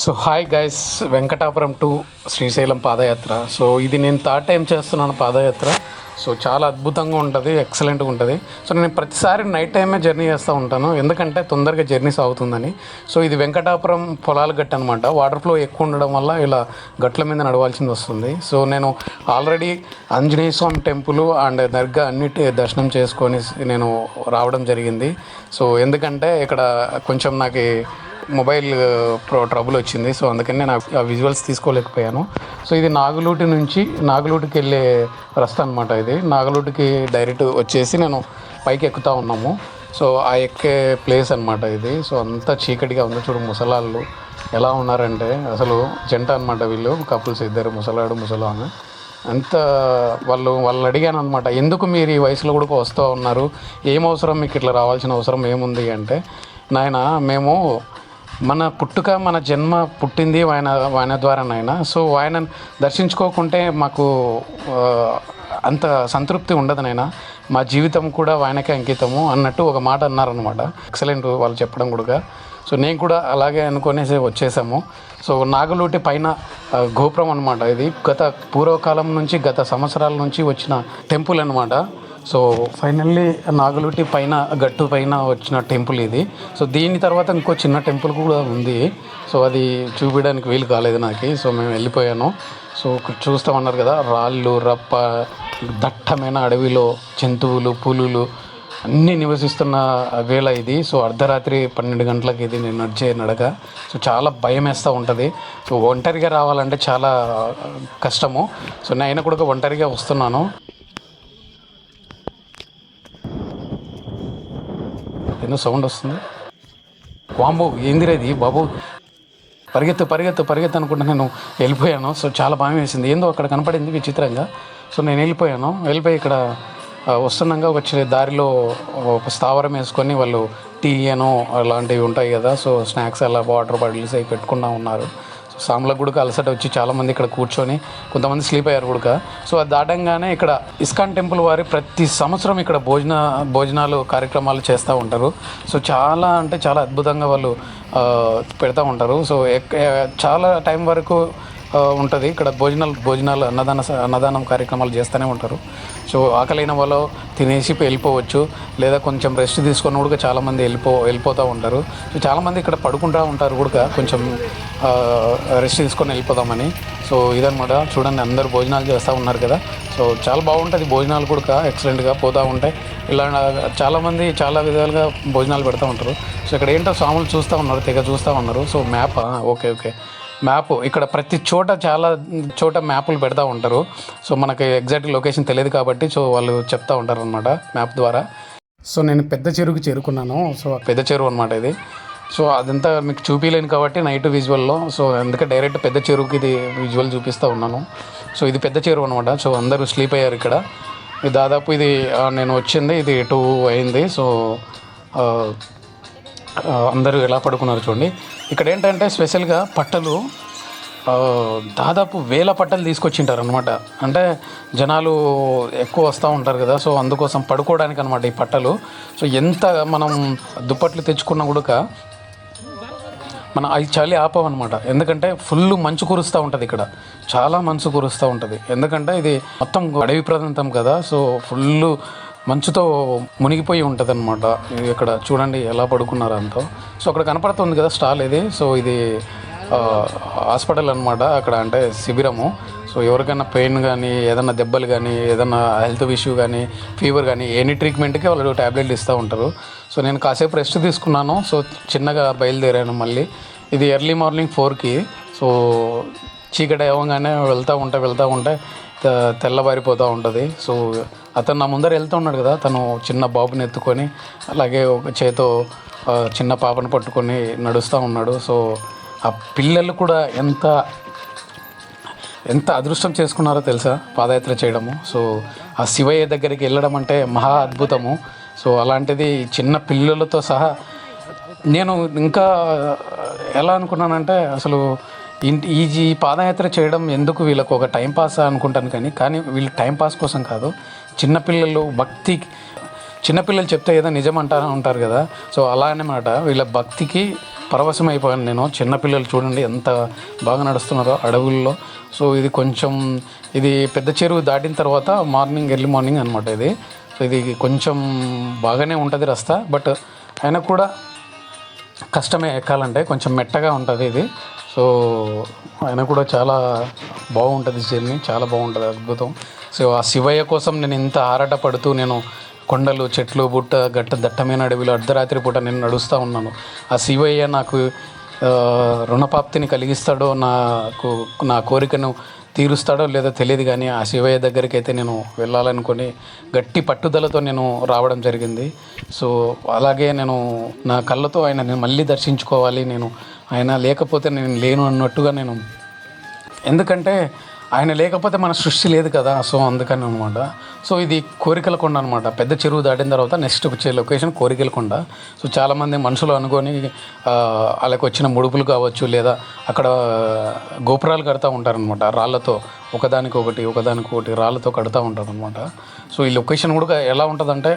So hi guys, Venkatapuram to Srisailam padayatra. So ఇది నేను third time చేస్తున్నాను పాదయాత్ర. సో చాలా అద్భుతంగా ఉంటుంది, ఎక్సలెంట్గా ఉంటుంది. సో నేను ప్రతిసారి నైట్ టైమే జర్నీ చేస్తూ ఉంటాను, ఎందుకంటే తొందరగా జర్నీ సాగుతుందని. సో ఇది వెంకటాపురం పొలాల గట్టు అనమాట. వాటర్ ఫ్లో ఎక్కువ ఉండడం వల్ల ఇలా గట్ల మీద నడవాల్సింది వస్తుంది. సో నేను already Anjaneya Swami temple and dargah అన్నిటి దర్శనం చేసుకొని నేను రావడం జరిగింది. సో ఎందుకంటే ఇక్కడ కొంచెం నాకు మొబైల్ ట్రబుల్ వచ్చింది. సో అందుకని నేను ఆ విజువల్స్ తీసుకోలేకపోయాను. సో ఇది నాగులూటికి వెళ్ళే రస్తా అనమాట. ఇది నాగులూటికి డైరెక్ట్ వచ్చేసి నేను పైకి ఎక్కుతూ ఉన్నాము. సో ఆ ఎక్కే ప్లేస్ అనమాట ఇది. సో అంతా చీకటిగా ఉంది. చూడు ముసలాళ్ళు ఎలా ఉన్నారంటే అసలు జంట అనమాట వీళ్ళు, కపుల్స్ ఇద్దరు, ముసలాడు ముసలామె. అంత వాళ్ళని అడిగాను అనమాట, ఎందుకు మీరు ఈ వయసులో కూడా వస్తూ ఉన్నారు, ఏం అవసరం మీకు ఇట్లా రావాల్సిన అవసరం ఏముంది అంటే, నాయన మేము మన పుట్టుక మన జన్మ పుట్టింది ఆయన ద్వారా నాయన. సో ఆయన దర్శించుకోకుంటే మాకు అంత సంతృప్తి ఉండదు నాయన, మా జీవితం కూడా ఆయనకే అంకితము అన్నట్టు ఒక మాట అన్నారనమాట. ఎక్సలెంట్ వాళ్ళు చెప్పడం కూడా. సో నేను కూడా అలాగే అనుకునేసి వచ్చేసాము. సో నాగులూటి పైన గోపురం అనమాట ఇది. పూర్వకాలం నుంచి, గత సంవత్సరాల నుంచి వచ్చిన టెంపుల్ అనమాట. సో ఫైనల్లీ నాగులూటి పైన గట్టు పైన వచ్చిన టెంపుల్ ఇది. సో దీని తర్వాత ఇంకో చిన్న టెంపుల్ కూడా ఉంది. సో అది చూపించడానికి వీలు కాలేదు నాకు. సో మేము వెళ్ళిపోయాను. సో చూస్తామన్నారు కదా, రాళ్ళు రప్ప, దట్టమైన అడవిలో జంతువులు, పులులు అన్నీ నివసిస్తున్న వేళ ఇది. సో అర్ధరాత్రి 12 గంటలకు ఇది నేను నడిచే నడక. సో చాలా భయం వేస్తూ ఉంటుంది. సో ఒంటరిగా రావాలంటే చాలా కష్టము. సో నేను కూడా ఒంటరిగా వస్తున్నాను. ఎన్నో సౌండ్ వస్తుంది. వాంబో ఏందిరేది బాబు, పరిగెత్తు అనుకుంటా నేను వెళ్ళిపోయాను. సో చాలా భయం వేసింది, ఏందో అక్కడ కనపడింది విచిత్రంగా. సో నేను వెళ్ళిపోయి ఇక్కడ వస్తున్నాగా వచ్చే దారిలో ఒక స్థావరం వేసుకొని వాళ్ళు టీ అలాంటివి ఉంటాయి కదా. సో స్నాక్స్ అలా వాటర్ బాటిల్స్ అవి పెట్టుకున్నా ఉన్నారు. సో సాములకు కూడా అలసట వచ్చి చాలామంది ఇక్కడ కూర్చొని కొంతమంది స్లీప్ అయ్యారు కూడా. సో అది దాటంగానే ఇక్కడ ఇస్కాన్ టెంపుల్ వారి ప్రతి సంవత్సరం ఇక్కడ భోజనాలు కార్యక్రమాలు చేస్తూ ఉంటారు. సో చాలా అంటే చాలా అద్భుతంగా వాళ్ళు పెడతా ఉంటారు. సో చాలా టైం వరకు ఉంటుంది ఇక్కడ భోజనాలు అన్నదానం కార్యక్రమాలు చేస్తూనే ఉంటారు. సో ఆకలైన వాళ్ళు తినేసి వెళ్ళిపోవచ్చు, లేదా కొంచెం రెస్ట్ తీసుకొని కూడా చాలామంది వెళ్ళిపోతూ ఉంటారు. సో చాలామంది ఇక్కడ పడుకుంటూ ఉంటారు కూడా, కొంచెం రెస్ట్ తీసుకొని వెళ్ళిపోదామని. సో ఇదనమాట, చూడండి అందరూ భోజనాలు చేస్తూ ఉన్నారు కదా. సో చాలా బాగుంటుంది భోజనాలు కూడా, ఎక్సలెంట్గా పోతూ ఉంటాయి. ఇలా చాలామంది చాలా విధాలుగా భోజనాలు పెడతా ఉంటారు. సో ఇక్కడ ఏంటో స్వాములు చూస్తూ ఉన్నారు, తెగ చూస్తూ ఉన్నారు. సో మ్యాప్ ఓకే మ్యాప్ ఇక్కడ ప్రతి చాలా చోట మ్యాప్లు పెడతా ఉంటారు. సో మనకి ఎగ్జాక్ట్ లొకేషన్ తెలియదు కాబట్టి సో వాళ్ళు చెప్తూ ఉంటారు అనమాట మ్యాప్ ద్వారా. సో నేను పెద్ద చెరువుకి చేరుకున్నాను. సో పెద్ద చెరువు అనమాట ఇది. సో అదంతా మీకు చూపించలేను కాబట్టి నైట్ విజువల్లో. సో అందుకే డైరెక్ట్ పెద్ద చెరువుకి ఇది విజువల్ చూపిస్తూ ఉన్నాను. సో ఇది పెద్ద చెరువు అనమాట. సో అందరూ స్లీప్ అయ్యారు ఇక్కడ. దాదాపు ఇది నేను వచ్చింది ఇది 2 అయింది. సో అందరూ ఎలా పడుకున్నారు చూడండి. ఇక్కడ ఏంటంటే స్పెషల్గా పట్టలు దాదాపు 1000 పట్టలు తీసుకొచ్చింటారు అనమాట. అంటే జనాలు ఎక్కువ వస్తూ ఉంటారు కదా. సో అందుకోసం పడుకోవడానికి అనమాట ఈ పట్టలు. సో ఎంత మనం దుప్పట్లు తెచ్చుకున్నా కూడా మనం అవి చలి ఆపమన్నమాట. ఎందుకంటే ఫుల్ మంచు కురుస్తూ ఉంటుంది ఇక్కడ, చాలా మంచు కురుస్తూ ఉంటుంది. ఎందుకంటే ఇది మొత్తం అడవి ప్రాంతం కదా. సో ఫుల్ మంచుతో మునిగిపోయి ఉంటుంది అనమాట. ఇక్కడ చూడండి ఎలా పడుకున్నారు అంతా. సో అక్కడ కనపడుతుంది కదా స్టాల్ ఇది. సో ఇది హాస్పిటల్ అనమాట, అక్కడ అంటే శిబిరము. సో ఎవరికైనా పెయిన్ కానీ, ఏదైనా దెబ్బలు కానీ, ఏదైనా హెల్త్ ఇష్యూ కానీ, ఫీవర్ కానీ, ఎనీ ట్రీట్మెంట్కి వాళ్ళు ట్యాబ్లెట్లు ఇస్తూ ఉంటారు. సో నేను కాసేపు రెస్ట్ తీసుకున్నాను. సో చిన్నగా బయలుదేరాను మళ్ళీ. ఇది ఎర్లీ మార్నింగ్ 4కి. సో చీకటి అవ్వగానే వెళ్తూ ఉంటే తెల్లబారిపోతూ ఉంటుంది. సో అతను నా ముందర వెళ్తూ ఉన్నాడు కదా, తను చిన్న బాబుని ఎత్తుకొని, అలాగే ఒక చేతో చిన్న పాపను పట్టుకొని నడుస్తూ ఉన్నాడు. సో ఆ పిల్లలు కూడా ఎంత అదృష్టం చేసుకున్నారో తెలుసా పాదయాత్ర చేయడము. సో ఆ శివయ్య దగ్గరికి వెళ్ళడం అంటే మహా అద్భుతము. సో అలాంటిది చిన్న పిల్లలతో సహా నేను ఇంకా ఎలా అనుకున్నానంటే, అసలు ఈ పాదయాత్ర చేయడం ఎందుకు, వీళ్ళకు ఒక టైంపాస్ అనుకుంటాను. కానీ వీళ్ళు టైంపాస్ కోసం కాదు. చిన్నపిల్లలు చిన్నపిల్లలు చెప్తే ఏదో నిజం ఉంటారు కదా. సో అలా అన్నమాట, వీళ్ళ భక్తికి పరవశం అయిపోయాను నేను. చిన్నపిల్లలు చూడండి ఎంత బాగా నడుస్తున్నారో అడవుల్లో. సో ఇది కొంచెం ఇది పెద్ద చెరువు దాటిన తర్వాత ఎర్లీ మార్నింగ్ అనమాట ఇది. సో ఇది కొంచెం బాగానే ఉంటుంది రస్తా, బట్ అయినా కూడా కష్టమే ఎక్కాలంటే, కొంచెం మెట్టగా ఉంటుంది ఇది. సో అయినా కూడా చాలా బాగుంటుంది జర్నీ, చాలా బాగుంటుంది, అద్భుతం. సో ఆ శివయ్య కోసం నేను ఇంత ఆరాటపడుతూ నేను కొండలు, చెట్లు, దట్టమైన అడవిలో అర్ధరాత్రి పూట నేను నడుస్తూ ఉన్నాను. ఆ శివయ్య నాకు రుణపాప్తిని కలిగిస్తాడో, నా కోరికను తీరుస్తాడో లేదో తెలియదు, కానీ ఆ శివయ్య దగ్గరికి అయితే నేను వెళ్ళాలనుకొని గట్టి పట్టుదలతో నేను రావడం జరిగింది. సో అలాగే నేను నా కళ్ళతో నేను మళ్ళీ దర్శించుకోవాలి, ఆయన లేకపోతే నేను లేను అన్నట్టుగా ఎందుకంటే ఆయన లేకపోతే మన సృష్టి లేదు కదా. సో అందుకని అనమాట. సో ఇది కోరికల కొండ అనమాట. పెద్ద చెరువు దాటిన తర్వాత నెక్స్ట్ వచ్చే లొకేషన్ కోరికల కొండ. సో చాలామంది మనుషులు అనుకొని వాళ్ళకి వచ్చిన ముడుపులు కావచ్చు, లేదా అక్కడ గోపురాలు కడతా ఉంటారనమాట రాళ్ళతో, ఒకదానికొకటి రాళ్ళతో కడతా ఉంటారు అనమాట. సో ఈ లొకేషన్ కూడా ఎలా ఉంటుందంటే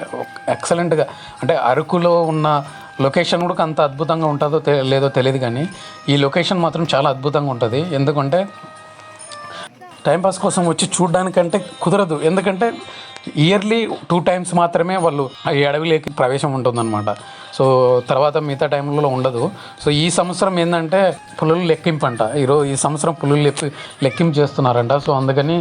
ఎక్సలెంట్గా, అంటే అరకులో ఉన్న లొకేషన్ కూడా అంత అద్భుతంగా ఉంటుందో లేదో తెలియదు, కానీ ఈ లొకేషన్ మాత్రం చాలా అద్భుతంగా ఉంటుంది. ఎందుకంటే టైంపాస్ కోసం వచ్చి చూడడానికంటే కుదరదు, ఎందుకంటే ఇయర్లీ 2 times మాత్రమే వాళ్ళు ఈ అడవిలోకి ప్రవేశం ఉంటుందన్నమాట. సో తర్వాత మిగతా టైంలో ఉండదు. సో ఈ సంవత్సరం ఏంటంటే పులులు లెక్కింపంట, ఈ సంవత్సరం పులులు లెక్కింపు చేస్తున్నారంట. సో అందుకని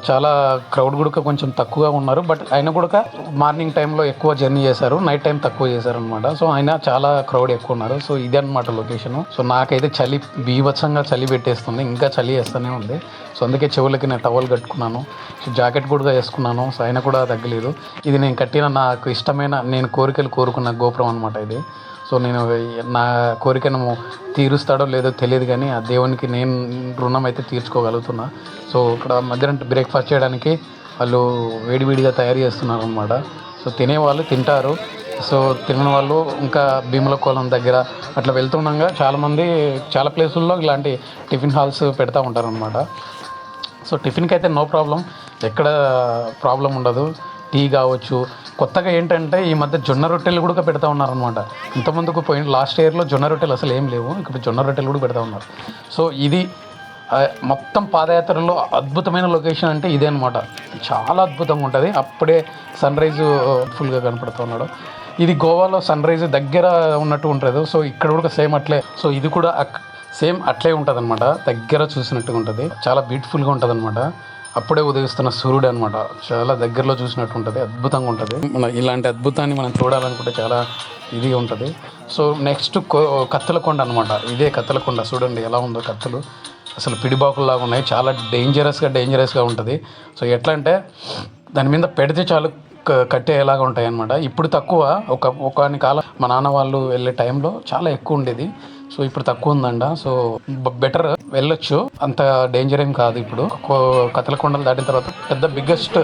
చాలా క్రౌడ్ కూడా కొంచెం తక్కువగా ఉన్నారు, బట్ అయినా కూడా మార్నింగ్ టైంలో ఎక్కువ జర్నీ చేశారు, నైట్ టైం తక్కువ చేశారనమాట. సో అయినా చాలా క్రౌడ్ ఎక్కువ ఉన్నారు. సో ఇదే అనమాట లొకేషను. సో నాకైతే బీభత్సంగా చలి పెట్టేస్తుంది, ఇంకా చలి వేస్తూనే ఉంది. సో అందుకే చెవులకి నేను టవల్ కట్టుకున్నాను, సో జాకెట్ కూడా వేసుకున్నాను. సో అయినా కూడా తగ్గలేదు. ఇది నేను కట్టిన నాకు ఇష్టమైన, నేను కోరుకున్న గోపురం అనమాట ఇది. సో నేను నా కోరికను తీరుస్తాడో లేదో తెలియదు, కానీ ఆ దేవునికి నేను రుణం అయితే తీర్చుకోగలుగుతున్నా. సో ఇక్కడ మధ్యాహ్నం బ్రేక్ఫాస్ట్ చేయడానికి వాళ్ళు వేడివేడిగా తయారు చేస్తున్నారు అనమాట. సో తినేవాళ్ళు తింటారు, సో తినని వాళ్ళు ఇంకా భీముల కోలం దగ్గర అట్లా వెళ్తుండగా చాలా ప్లేసుల్లో ఇలాంటి టిఫిన్ హాల్స్ పెడతా ఉంటారు అనమాట. సో టిఫిన్కి అయితే నో ప్రాబ్లం, ఎక్కడ ప్రాబ్లం ఉండదు. టీ కావచ్చు. కొత్తగా ఏంటంటే ఈ మధ్య జొన్న రొట్టెలు కూడా పెడతా ఉన్నారనమాట. ఇంతకుముందుకు లాస్ట్ ఇయర్లో జొన్న రొట్టెలు అసలు ఏం లేవు, ఇప్పుడు జొన్న రొట్టెలు కూడా పెడతా ఉన్నారు. సో ఇది మొత్తం పాదయాత్రలో అద్భుతమైన లొకేషన్ అంటే ఇదే అనమాట. చాలా అద్భుతంగా ఉంటుంది. అప్పుడే సన్ రైజ్ ఫుల్గా కనపడుతూ ఉన్నాడు. ఇది గోవాలో సన్ రైజ్ దగ్గర ఉన్నట్టు ఉంటుంది. సో ఇక్కడ కూడా సేమ్ అట్లే. సో ఇది కూడా సేమ్ అట్లే ఉంటుంది అనమాట, దగ్గర చూసినట్టుగా ఉంటుంది. చాలా బ్యూటిఫుల్గా ఉంటుంది అనమాట. అప్పుడే ఉదయిస్తున్న సూర్యుడు అనమాట, చాలా దగ్గరలో చూసినట్టు ఉంటుంది, అద్భుతంగా ఉంటుంది. ఇలాంటి అద్భుతాన్ని మనం చూడాలనుకుంటే చాలా ఇదిగా ఉంటుంది. సో నెక్స్ట్ కత్తెలకొండ అనమాట. ఇదే కత్తెలకొండ, చూడండి ఎలా ఉందో కత్తెలు, అసలు పిడిబాకుల్లాగా ఉన్నాయి. చాలా డేంజరస్గా ఉంటుంది. సో ఎట్లా అంటే దాని మీద పెడితే చాలు కట్టేలాగా ఉంటాయి అన్నమాట. ఇప్పుడు తక్కువ, ఒకని కాలం మా నాన్న వాళ్ళు వెళ్ళే టైంలో చాలా ఎక్కువ ఉండేది. సో ఇప్పుడు తక్కువ ఉందంట. సో బెటర్ వెళ్ళొచ్చు, అంత డేంజర్ ఏం కాదు. ఇప్పుడు కత్తెలకొండలు దాటిన తర్వాత పెద్ద బిగ్గెస్ట్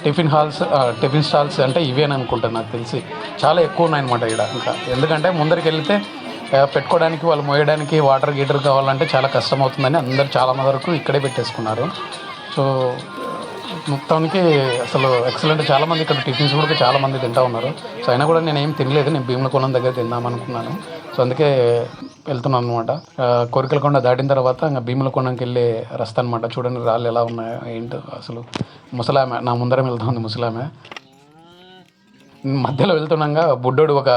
టిఫిన్ స్టాల్స్ అంటే ఇవేని అనుకుంటాను, నాకు తెలిసి చాలా ఎక్కువ ఉన్నాయన్నమాట ఇక్కడ. ఇంకా ఎందుకంటే ముందరికి వెళ్తే పెట్టుకోవడానికి, వాళ్ళు మోయడానికి వాటర్ గీటర్ కావాలంటే చాలా కష్టం అవుతుందని అందరు చాలా వరకు ఇక్కడే పెట్టేసుకున్నారు. సో మొత్తానికి అసలు ఎక్సలెంట్. చాలామంది ఇక్కడ టిఫిన్స్ కూడా చాలామంది తింటూ ఉన్నారు. సో అయినా కూడా నేను ఏం తినలేదు, నేను భీములకొండ దగ్గర తిందామనుకున్నాను. సో అందుకే వెళ్తున్నాను అనమాట. కోరికలకొండ దాటిన తర్వాత ఇంకా భీములకొండకి వెళ్ళే రస్తా అనమాట. చూడండి రాళ్ళు ఎలా ఉన్నాయో ఏంటో. అసలు ముసలామె నా ముందరం వెళ్తుంది, ముసలామె. మధ్యలో వెళ్తున్నాగా బుడ్డోడు ఒక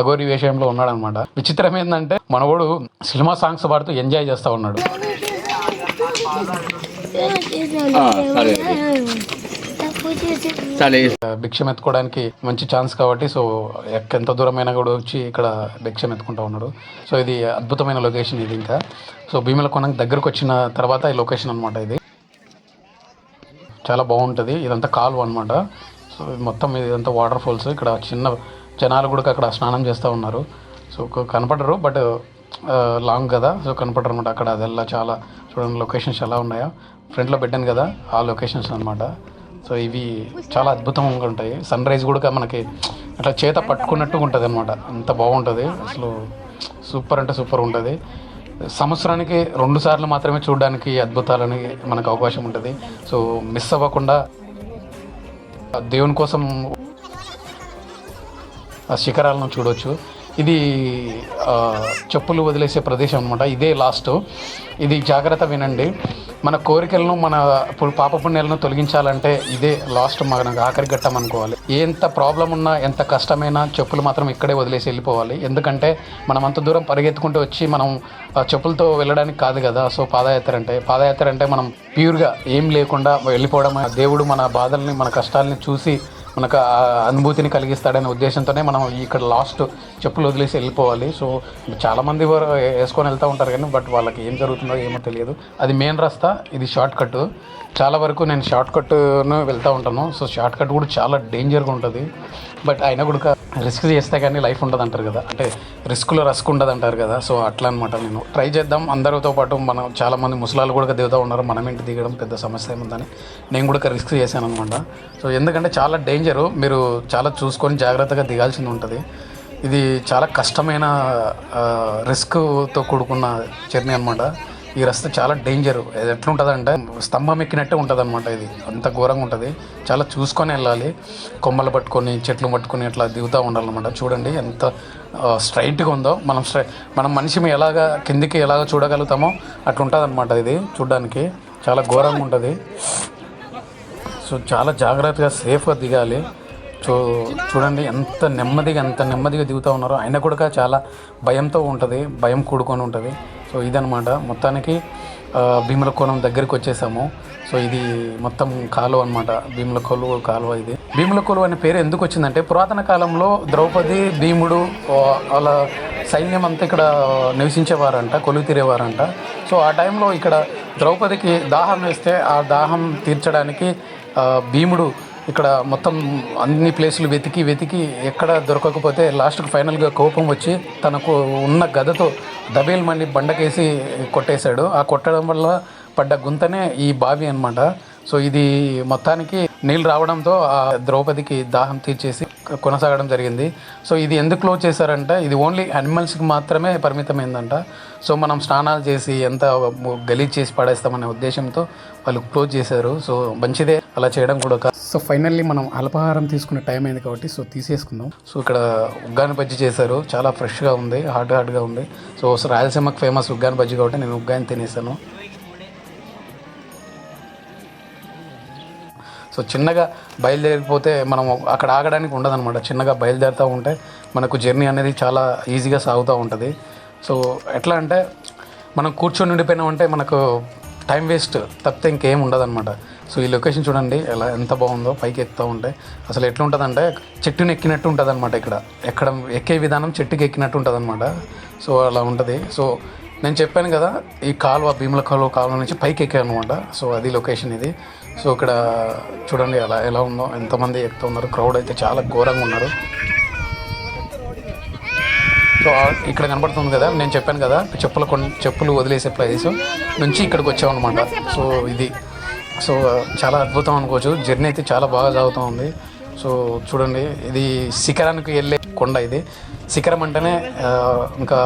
అఘోరి విషయంలో ఉన్నాడు అనమాట. విచిత్రం ఏంటంటే మనవాడు సినిమా సాంగ్స్ పాడుతూ ఎంజాయ్ చేస్తూ ఉన్నాడు. భిక్షం ఎత్తుకోవడానికి మంచి ఛాన్స్ కాబట్టి, సో ఎంత దూరమైనా కూడా వచ్చి ఇక్కడ భిక్షం ఎత్తుకుంటా ఉన్నాడు. సో ఇది అద్భుతమైన లొకేషన్ ఇది. ఇంకా సో భీములకొండకి దగ్గరకు వచ్చిన తర్వాత ఈ లొకేషన్ అనమాట. ఇది చాలా బాగుంటుంది. ఇదంతా కాలువ అనమాట. సో మొత్తం ఇదంతా వాటర్ ఫాల్స్. ఇక్కడ చిన్న జనాలు కూడా అక్కడ స్నానం చేస్తూ ఉన్నారు. సో కనపడరు, బట్ లాంగ్ కదా, సో కనపడరు అనమాట. అక్కడ అదెల్లా చాలా చూడండి లొకేషన్స్ ఎలా ఉన్నాయో. ఫ్రంట్లో పెట్టాను కదా ఆ లొకేషన్స్ అనమాట. సో ఇవి చాలా అద్భుతంగా ఉంటాయి. సన్ రైజ్ కూడా మనకి అట్లా చేత పట్టుకున్నట్టుగా ఉంటుంది అనమాట. అంత బాగుంటుంది అసలు. సూపర్ అంటే సూపర్ ఉంటుంది. సంవత్సరానికి 2 సార్లు మాత్రమే చూడడానికి అద్భుతాలని మనకు అవకాశం ఉంటుంది. సో మిస్ అవ్వకుండా దేవుని కోసం ఆ శిఖరాలను చూడవచ్చు. ఇది చెప్పులు వదిలేసే ప్రదేశం అనమాట. ఇదే లాస్ట్. ఇది జాగ్రత్త వినండి. మన కోరికలను మన పాప పుణ్యాలను తొలగించాలంటే ఇదే లాస్ట్, మనకు ఆఖరి ఘట్టం అనుకోవాలి. ఎంత ప్రాబ్లం ఉన్నా ఎంత కష్టమైనా చెప్పులు మాత్రం ఇక్కడే వదిలేసి వెళ్ళిపోవాలి. ఎందుకంటే మనం అంత దూరం పరిగెత్తుకుంటూ వచ్చి మనం చెప్పులతో వెళ్ళడానికి కాదు కదా. సో పాదయాత్ర అంటే మనం ప్యూర్గా ఏం లేకుండా వెళ్ళిపోవడం. దేవుడు మన బాధల్ని మన కష్టాలని చూసి మనకు అనుభూతిని కలిగిస్తాడనే ఉద్దేశంతోనే మనం ఇక్కడ లాస్ట్ చెప్పులు వదిలేసి వెళ్ళిపోవాలి. సో చాలామంది వేసుకొని వెళ్తూ ఉంటారు కానీ బట్ వాళ్ళకి ఏం జరుగుతుందో ఏమో తెలియదు. అది మెయిన్ రస్తా, ఇది షార్ట్ కట్. చాలా వరకు నేను షార్ట్ కట్ను వెళ్తూ ఉంటాను. సో షార్ట్ కట్ కూడా చాలా డేంజర్గా ఉంటుంది. బట్ అయినా కూడా రిస్క్ చేస్తే కానీ లైఫ్ ఉంటుంది అంటారు కదా, అంటే రిస్క్లో రస్క్ ఉండదు అంటారు కదా. సో అట్లా అనమాట. నేను ట్రై చేద్దాం అందరితో పాటు. మనం చాలామంది ముసలాళ్ళు కూడా దిగుతూ ఉన్నారు. మనం ఇంటి దిగడం పెద్ద సమస్య ఏముందని నేను కూడా రిస్క్ చేశాను అనమాట. సో ఎందుకంటే చాలా డేంజరు, మీరు చాలా చూసుకొని జాగ్రత్తగా దిగాల్సింది ఉంటుంది. ఇది చాలా కష్టమైన రిస్క్తో కూడుకున్న జర్నీ అనమాట. ఈ రస్తా చాలా డేంజరు. ఇది ఎట్లుంటుందంటే స్తంభం ఎక్కినట్టే ఉంటుంది అనమాట. ఇది అంత ఘోరంగా ఉంటుంది. చాలా చూసుకొని వెళ్ళాలి. కొమ్మలు పట్టుకొని చెట్లు పట్టుకొని అట్లా దిగుతూ ఉండాలన్నమాట. చూడండి ఎంత స్ట్రైట్గా ఉందో. మనం మనిషి ఎలాగా కిందికి ఎలాగ చూడగలుగుతామో అట్లా ఉంటుంది అనమాట. ఇది చూడడానికి చాలా ఘోరంగా ఉంటుంది. సో చాలా జాగ్రత్తగా సేఫ్గా దిగాలి. చూడండి ఎంత నెమ్మదిగా దిగుతూ ఉన్నారో. అయినా కూడా చాలా భయంతో ఉంటుంది, భయం కూడుకొని ఉంటుంది. సో ఇదనమాట మొత్తానికి భీములకోనం దగ్గరికి వచ్చేసాము. సో ఇది మొత్తం కాలువ అనమాట, భీములకోలు కాలువ. ఇది భీములకోలు అనే పేరు ఎందుకు వచ్చిందంటే పురాతన కాలంలో ద్రౌపది, భీముడు వాళ్ళ సైన్యం అంతా ఇక్కడ నివసించేవారంట, కొలువు తీరేవారంట. సో ఆ టైంలో ఇక్కడ ద్రౌపదికి దాహం వేస్తే ఆ దాహం తీర్చడానికి భీముడు ఇక్కడ మొత్తం అన్ని ప్లేసులు వెతికి ఎక్కడ దొరకకపోతే లాస్ట్కి ఫైనల్గా కోపం వచ్చి తనకు ఉన్న గదతో దబేల్ మండి బండకేసి కొట్టేశాడు. ఆ కొట్టడం వల్ల పడ్డ గుంతనే ఈ బావి అనమాట. సో ఇది మొత్తానికి నీళ్ళు రావడంతో ఆ ద్రౌపదికి దాహం తీర్చేసి కొనసాగడం జరిగింది. సో ఇది ఎందుకు క్లోజ్ చేశారంటే ఇది ఓన్లీ యానిమల్స్కి మాత్రమే పరిమితమైందంట. సో మనం స్నానాలు చేసి ఎంత గలీజ్ చేసి పడేస్తామనే ఉద్దేశంతో వాళ్ళు క్లోజ్ చేశారు. సో మంచిదే అలా చేయడం కూడా. సో ఫైనల్లీ మనం అల్పాహారం తీసుకునే టైం అయింది కాబట్టి సో తీసేసుకుందాం. సో ఇక్కడ ఉగ్గాని బజ్జీ చేశారు, చాలా ఫ్రెష్గా ఉంది, హాట్గా ఉంది. సో రాయలసీమకు ఫేమస్ ఉగ్గాని బజ్జీ కాబట్టి నేను ఉగ్గాని తినేసాను. సో చిన్నగా బయలుదేరిపోతే మనం అక్కడ ఆగడానికి ఉండదన్నమాట. చిన్నగా బయలుదేరుతూ ఉంటే మనకు జర్నీ అనేది చాలా ఈజీగా సాగుతూ ఉంటుంది. సో ఎట్లా అంటే మనం కూర్చొని ఉండిపోయినామంటే మనకు టైం వేస్ట్ తప్పితే ఇంకేం ఉండదన్నమాట. సో ఈ లొకేషన్ చూడండి ఎంత బాగుందో. పైకి ఎక్కుతూ ఉంటే అసలు ఎట్లుంటుందంటే చెట్టుని ఎక్కినట్టు ఉంటుంది అనమాట. ఇక్కడ ఎక్కే విధానం చెట్టుకి ఎక్కినట్టు ఉంటుంది అనమాట. సో అలా ఉంటుంది. సో నేను చెప్పాను కదా ఈ కాలువ భీములకోలు నుంచి పైకి ఎక్కాను అనమాట. సో అది లొకేషన్ ఇది. సో ఇక్కడ చూడండి ఎలా ఉందో, ఎంతమంది ఎక్కుతూ ఉన్నారు. క్రౌడ్ అయితే చాలా ఘోరంగా ఉన్నారు. సో ఇక్కడ కనబడుతుంది కదా, నేను చెప్పాను కదా చెప్పులు వదిలేసే ప్లేస్ నుంచి ఇక్కడికి వచ్చామన్నమాట. సో ఇది చాలా అద్భుతం అనుకోవచ్చు. జర్నీ అయితే చాలా బాగా సాగుతూ ఉంది. సో చూడండి ఇది శిఖరానికి వెళ్ళే కొండ. ఇది శిఖరం అంటేనే ఇంకా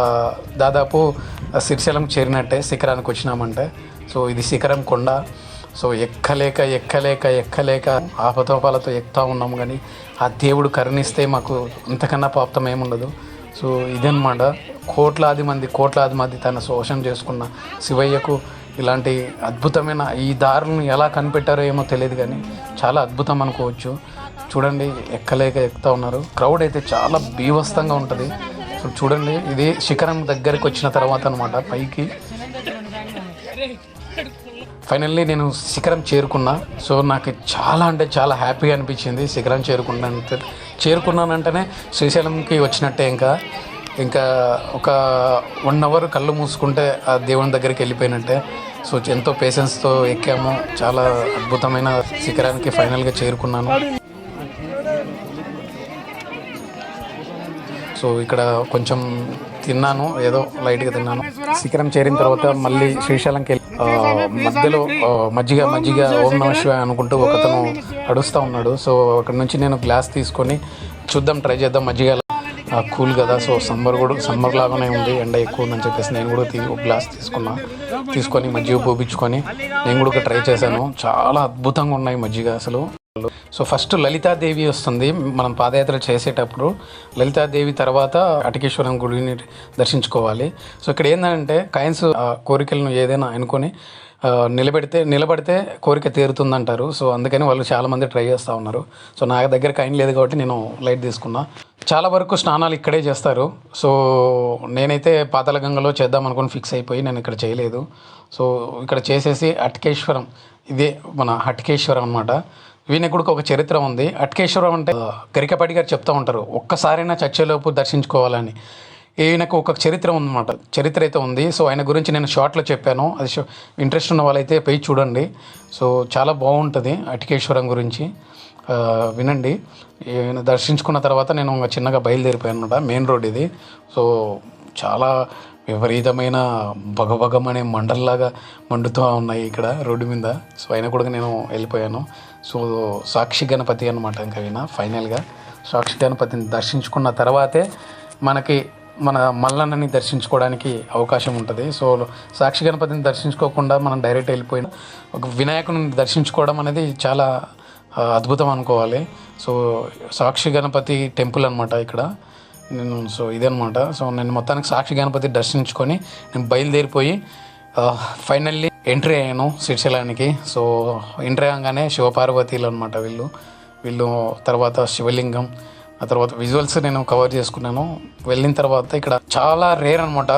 దాదాపు శ్రీశైలం చేరినట్టే శిఖరానికి వచ్చినామంటే. సో ఇది శిఖరం కొండ. సో ఎక్కలేక ఆపతోపాలతో ఎక్కుతూ ఉన్నాము కానీ ఆ దేవుడు కరుణిస్తే మాకు అంతకన్నా ప్రాప్తం ఏముండదు. సో ఇదన్నమాట. కోట్లాది మంది తన శోషణ చేసుకున్న శివయ్యకు ఇలాంటి అద్భుతమైన ఈ దారులను ఎలా కనిపెట్టారో ఏమో తెలియదు కానీ చాలా అద్భుతం అనుకోవచ్చు. చూడండి ఎక్కుతూ ఉన్నారు. క్రౌడ్ అయితే చాలా బీభత్సంగా ఉంటుంది. సో చూడండి ఇది శిఖరం దగ్గరికి వచ్చిన తర్వాత అనమాట. పైకి ఫైనల్లీ నేను శిఖరం చేరుకున్నా. సో నాకు చాలా హ్యాపీగా అనిపించింది శిఖరం చేరుకున్నానంటేనే శ్రీశైలంకి వచ్చినట్టే. ఇంకా ఒక 1 అవర్ కళ్ళు మూసుకుంటే ఆ దేవుని దగ్గరికి వెళ్ళిపోయినట్టే. సో ఎంతో పేషెన్స్తో ఎక్కాము. చాలా అద్భుతమైన శిఖరానికి ఫైనల్గా చేరుకున్నాను. సో ఇక్కడ కొంచెం తిన్నాను, ఏదో లైట్గా తిన్నాను. శిఖరం చేరిన తర్వాత మళ్ళీ శ్రీశైలంకి మధ్యలో మజ్జిగ ఓం నమః శివాయ అనుకుంటూ ఒకతను అడుస్తూ ఉన్నాడు. సో అక్కడ నుంచి నేను గ్లాస్ తీసుకొని ట్రై చేద్దాం మజ్జిగ కూల్ కదా. సో సమ్మర్ లాగానే ఉంది, ఎండ ఎక్కువ ఉందని చెప్పేసి నేను కూడా ఒక గ్లాస్ తీసుకొని మజ్జిగ పోపించుకొని నేను కూడా ఒక ట్రై చేశాను. చాలా అద్భుతంగా ఉన్నాయి మజ్జిగ అసలు. సో ఫస్ట్ లలితాదేవి వస్తుంది మనం పాదయాత్ర చేసేటప్పుడు. లలితాదేవి తర్వాత అటికేశ్వరం గుడిని దర్శించుకోవాలి. సో ఇక్కడ ఏంటంటే కాయిన్స్ కోరికలను ఏదైనా అనుకొని నిలబడితే కోరిక తీరుతుందంటారు. సో అందుకని వాళ్ళు చాలామంది ట్రై చేస్తూ ఉన్నారు. సో నా దగ్గర కాయిన్ లేదు కాబట్టి నేను లైట్ తీసుకున్నా. చాలా వరకు స్నానాలు ఇక్కడే చేస్తారు. సో నేనైతే పాతాళగంగలో చేద్దాం అనుకుని ఫిక్స్ అయిపోయి నేను ఇక్కడ చేయలేదు. సో ఇక్కడ చేసేసి అటికేశ్వరం, ఇదే మన అటికేశ్వరం అనమాట. వీనకుడికి ఒక చరిత్ర ఉంది. అటికేశ్వరం అంటే గరికపాటి గారు చెప్తూ ఉంటారు, ఒక్కసారైనా చచ్చేలోపు దర్శించుకోవాలని. ఈయనకు ఒక చరిత్ర ఉందన్నమాట, చరిత్ర అయితే ఉంది. సో ఆయన గురించి నేను షార్ట్లో చెప్పాను, అది ఇంట్రెస్ట్ ఉన్న వాళ్ళైతే పోయి చూడండి. సో చాలా బాగుంటుంది అటికేశ్వరం గురించి, వినండి. ఈయన దర్శించుకున్న తర్వాత నేను చిన్నగా బయలుదేరిపోయాను అనమాట. మెయిన్ రోడ్ ఇది. సో చాలా విపరీతమైన భగభగమనే మంటల్లాగా మండుతూ ఉన్నాయి ఇక్కడ రోడ్డు మీద. సో అయినా కూడా నేను వెళ్ళిపోయాను. సో సాక్షి గణపతి అనమాట. ఇంకా వినా ఫైనల్గా సాక్షి గణపతిని దర్శించుకున్న తర్వాతే మనకి మన మల్లన్నని దర్శించుకోవడానికి అవకాశం ఉంటుంది. సో సాక్షి గణపతిని దర్శించుకోకుండా మనం డైరెక్ట్ వెళ్ళిపోయిన ఒక వినాయకుని దర్శించుకోవడం అనేది చాలా అద్భుతం అనుకోవాలి. సో సాక్షి గణపతి టెంపుల్ అనమాట ఇక్కడ నేను. సో ఇదనమాట. సో నేను మొత్తానికి సాక్షి గణపతి దర్శించుకొని నేను బయలుదేరిపోయి ఫైనల్లీ ఎంట్రీ అయ్యాను శ్రీశైలానికి. సో ఎంట్రీ అవ్వగానే శివపార్వతీలు అనమాట వీళ్ళు తర్వాత శివలింగం, ఆ తర్వాత విజువల్స్ నేను కవర్ చేసుకున్నాను. వెళ్ళిన తర్వాత ఇక్కడ చాలా రేర్ అనమాట.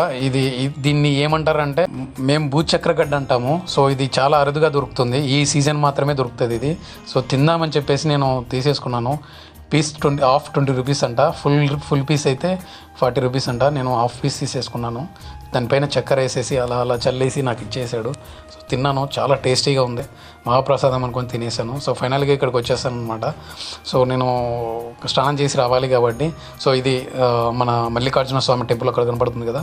దీన్ని ఏమంటారంటే మేము భూచక్రగడ్డ అంటాము. సో ఇది చాలా అరుదుగా దొరుకుతుంది, ఈ సీజన్ మాత్రమే దొరుకుతుంది ఇది. సో తిందామని చెప్పేసి నేను తీసేసుకున్నాను. పీస్ 20 రూపీస్ అంట, ఫుల్ పీస్ అయితే 40 రూపీస్ అంట. నేను హాఫ్ పీస్ తీసేసుకున్నాను. దానిపైన చక్కెర వేసేసి అలా చల్లేసి నాకు ఇచ్చేసాడు. సో తిన్నాను, చాలా టేస్టీగా ఉంది. మహాప్రసాదం అనుకొని తినేసాను. సో ఫైనల్గా ఇక్కడికి వచ్చేసాను అనమాట. సో నేను స్నానం చేసి రావాలి కాబట్టి, సో ఇది మన మల్లికార్జున స్వామి టెంపుల్ అక్కడ కనపడుతుంది కదా,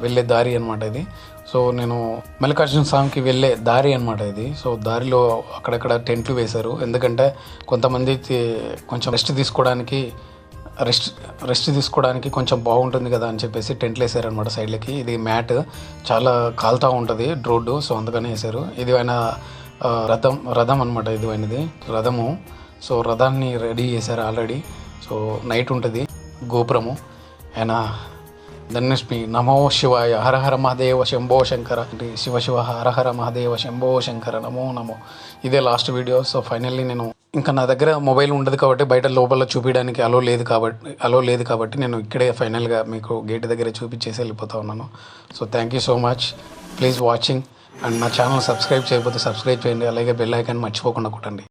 వెళ్ళే దారి అనమాట ఇది. సో నేను మల్లికార్జున స్వామికి వెళ్ళే దారి అనమాట ఇది. సో దారిలో అక్కడక్కడ టెంట్లు వేశారు, ఎందుకంటే కొంతమంది కొంచెం రెస్ట్ తీసుకోవడానికి కొంచెం బాగుంటుంది కదా అని చెప్పేసి టెంట్లు వేసారనమాట సైడ్లకి. ఇది మ్యాట్ చాలా కాలుతూ ఉంటుంది రోడ్డు, సో అందుకని వేశారు. ఇది ఆయన రథం అనమాట, ఇది ఆయనది రథము. సో రథాన్ని రెడీ చేశారు ఆల్రెడీ. సో నైట్ ఉంటుంది గోపురము. ఆయన ధన్యస్మి నమో శివాయ హర హర మహాదేవ శంభో శంకర, శివ హర హర మహాదేవ శంభో శంకర నమో. ఇదే లాస్ట్ వీడియో. సో ఫైనల్లీ నేను ఇంకా నా దగ్గర మొబైల్ ఉండదు కాబట్టి బయట లోపల చూపించడానికి అలో లేదు కాబట్టి నేను ఇక్కడే ఫైనల్గా మీకు గేట్ దగ్గర చూపించేసి వెళ్ళిపోతా ఉన్నాను. So thank you so much, please watching. And నా ఛానల్ సబ్స్క్రైబ్ చేయకపోతే సబ్స్క్రైబ్ చేయండి, అలాగే బెల్ ఐకాన్ మర్చిపోకుండా కొట్టండి.